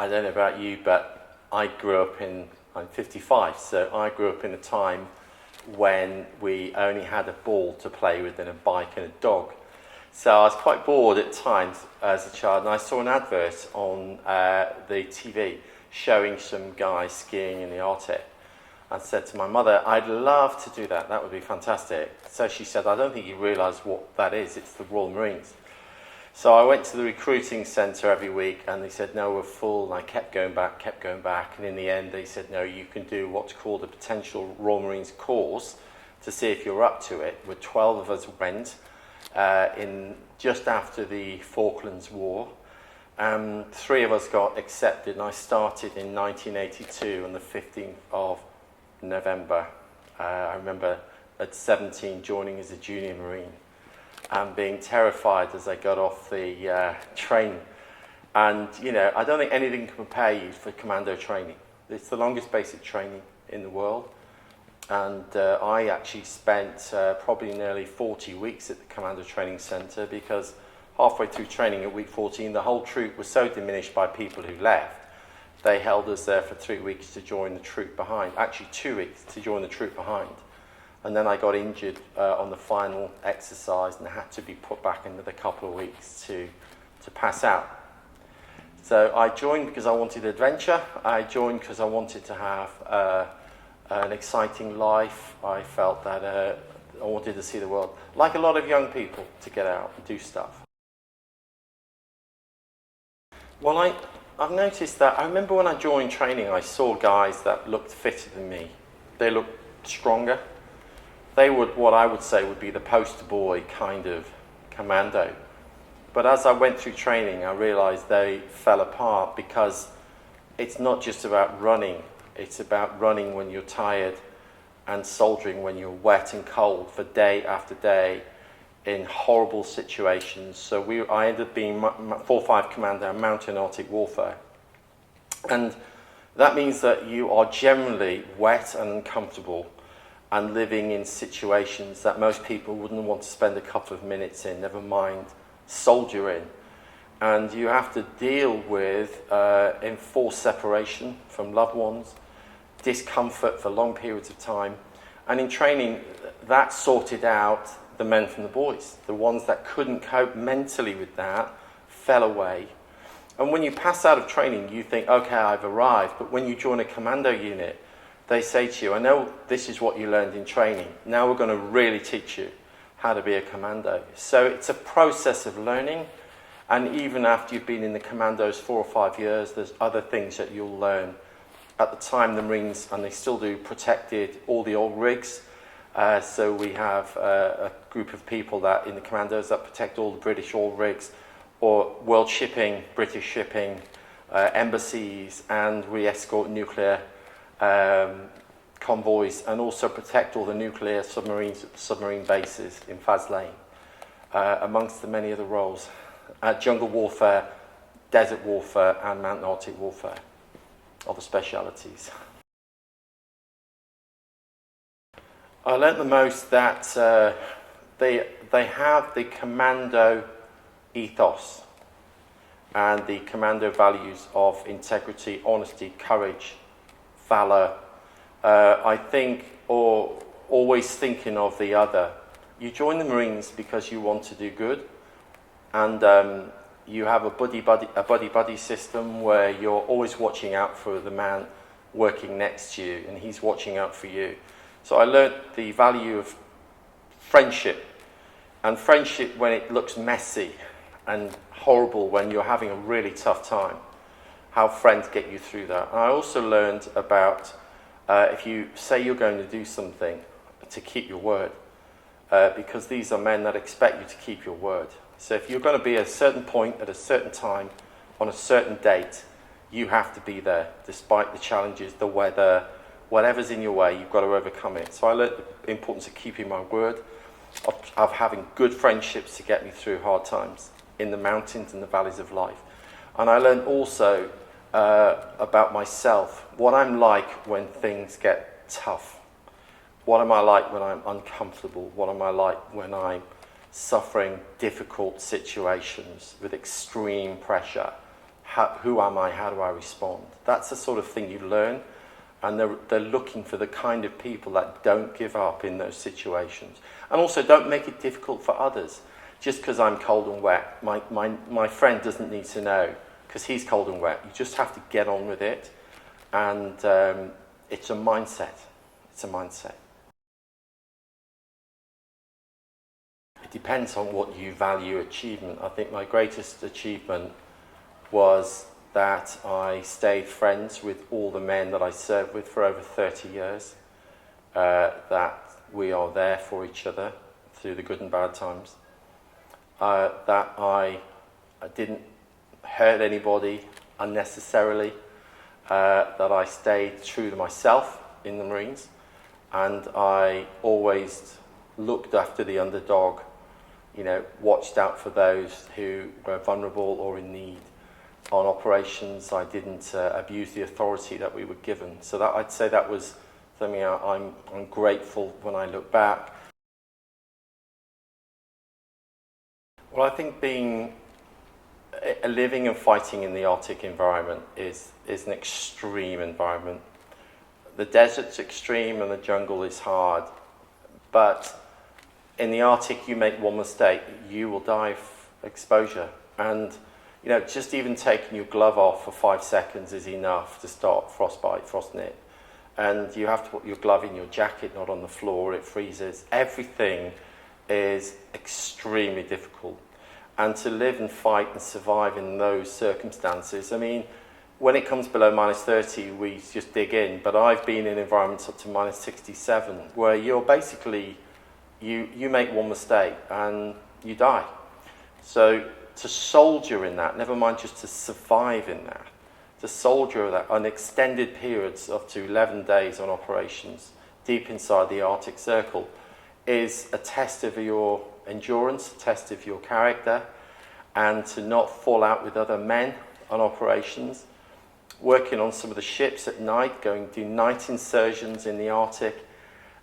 I don't know about you, but I'm 55, so I grew up in a time when we only had a ball to play with and a bike and a dog. So I was quite bored at times as a child, and I saw an advert on the TV showing some guys skiing in the Arctic. I said to my mother, I'd love to do that, that would be fantastic. So she said, I don't think you realise what that is, it's the Royal Marines. So I went to the recruiting centre every week, and they said, no, we're full, and I kept going back, and in the end they said, no, you can do what's called a potential Royal Marines course to see if you're up to it. Where 12 of us went in just after the Falklands War. 3 of us got accepted, and I started in 1982 on the 15th of November. I remember at 17 joining as a junior Marine and being terrified as I got off the train. And, you know, I don't think anything can prepare you for commando training. It's the longest basic training in the world. And I actually spent probably nearly 40 weeks at the Commando Training Centre, because halfway through training at week 14, the whole troop was so diminished by people who left, they held us there for 3 weeks to join the troop behind. Actually 2 weeks to join the troop behind. And then I got injured on the final exercise and had to be put back another couple of weeks to pass out. So I joined because I wanted adventure. I joined because I wanted to have an exciting life. I felt that I wanted to see the world, like a lot of young people, to get out and do stuff. Well, I've noticed that, I remember when I joined training, I saw guys that looked fitter than me. They looked stronger. They would, what I would say would be the poster boy kind of commando. But as I went through training, I realized they fell apart, because it's not just about running. It's about running when you're tired and soldiering when you're wet and cold for day after day in horrible situations. So I ended up being 4-5 Commander in Mountain Arctic Warfare. And that means that you are generally wet and uncomfortable and living in situations that most people wouldn't want to spend a couple of minutes in, never mind soldier in. And you have to deal with enforced separation from loved ones, discomfort for long periods of time. And in training, that sorted out the men from the boys. The ones that couldn't cope mentally with that fell away. And when you pass out of training, you think, okay, I've arrived. But when you join a commando unit, they say to you, I know this is what you learned in training. Now we're going to really teach you how to be a commando. So it's a process of learning. And even after you've been in the commandos 4 or 5 years, there's other things that you'll learn. At the time, the Marines, and they still do, protected all the old rigs. So we have a group of people that in the commandos that protect all the British oil rigs, or world shipping, British shipping, embassies, and we escort nuclear convoys, and also protect all the nuclear submarines at the submarine bases in Faslane, amongst the many other roles. Jungle warfare, desert warfare, and mountain Arctic warfare, other specialities. I learnt the most that they have the commando ethos and the commando values of integrity, honesty, courage, valour. I think, or always thinking of the other. You join the Marines because you want to do good, and you have a buddy system where you're always watching out for the man working next to you, and he's watching out for you. So I learned the value of friendship, and friendship when it looks messy and horrible, when you're having a really tough time, how friends get you through that. And I also learned about if you say you're going to do something, to keep your word, because these are men that expect you to keep your word. So if you're going to be at a certain point at a certain time on a certain date, you have to be there despite the challenges, the weather, whatever's in your way, you've got to overcome it. So I learned the importance of keeping my word, of having good friendships to get me through hard times in the mountains and the valleys of life. And I learned also about myself, what I'm like when things get tough. What am I like when I'm uncomfortable? What am I like when I'm suffering difficult situations with extreme pressure? who am I, how do I respond? That's the sort of thing you learn, and they're looking for the kind of people that don't give up in those situations. And also don't make it difficult for others. Just because I'm cold and wet, my friend doesn't need to know because he's cold and wet. You just have to get on with it, and it's a mindset. It's a mindset. It depends on what you value achievement. I think my greatest achievement was that I stayed friends with all the men that I served with for over 30 years, that we are there for each other through the good and bad times, that I didn't hurt anybody unnecessarily, that I stayed true to myself in the Marines, and I always looked after the underdog, watched out for those who were vulnerable or in need. On operations, I didn't abuse the authority that we were given. So that I'd say that was something I'm grateful when I look back. Well, I think living and fighting in the Arctic environment is an extreme environment. The desert's extreme and the jungle is hard, but in the Arctic, you make one mistake, you will die of exposure. And just even taking your glove off for 5 seconds is enough to start frostbite, frostnip. And you have to put your glove in your jacket, not on the floor, it freezes. Everything is extremely difficult. And to live and fight and survive in those circumstances, when it comes below -30, we just dig in. But I've been in environments up to -67, where you're basically, you make one mistake and you die. So to soldier in that, never mind just to survive in that, to soldier that on extended periods up to 11 days on operations deep inside the Arctic Circle is a test of your endurance, a test of your character, and to not fall out with other men on operations, working on some of the ships at night, do night insertions in the Arctic.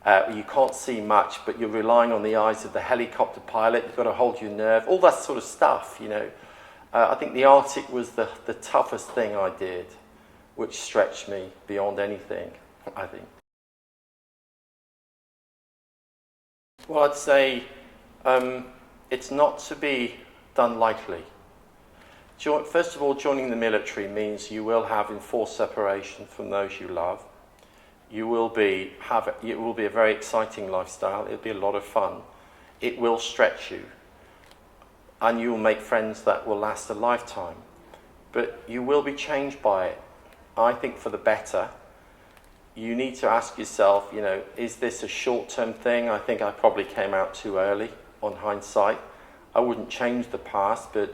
You can't see much, but you're relying on the eyes of the helicopter pilot. You've got to hold your nerve, all that sort of stuff, I think the Arctic was the toughest thing I did, which stretched me beyond anything, I think. Well, I'd say it's not to be done lightly. First of all, joining the military means you will have enforced separation from those you love. It will be a very exciting lifestyle. It'll be a lot of fun. It will stretch you. And you will make friends that will last a lifetime. But you will be changed by it. I think for the better. You need to ask yourself, is this a short-term thing? I think I probably came out too early on hindsight. I wouldn't change the past, but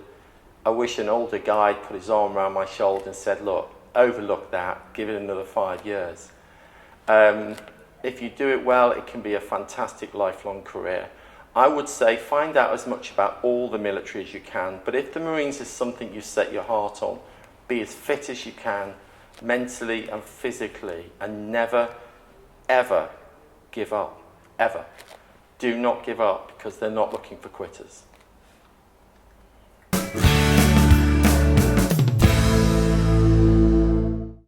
I wish an older guy put his arm around my shoulder and said, look, overlook that, give it another 5 years. If you do it well, it can be a fantastic lifelong career. I would say find out as much about all the military as you can, but if the Marines is something you set your heart on, be as fit as you can, mentally and physically, and never, ever give up. Ever. Do not give up, because they're not looking for quitters.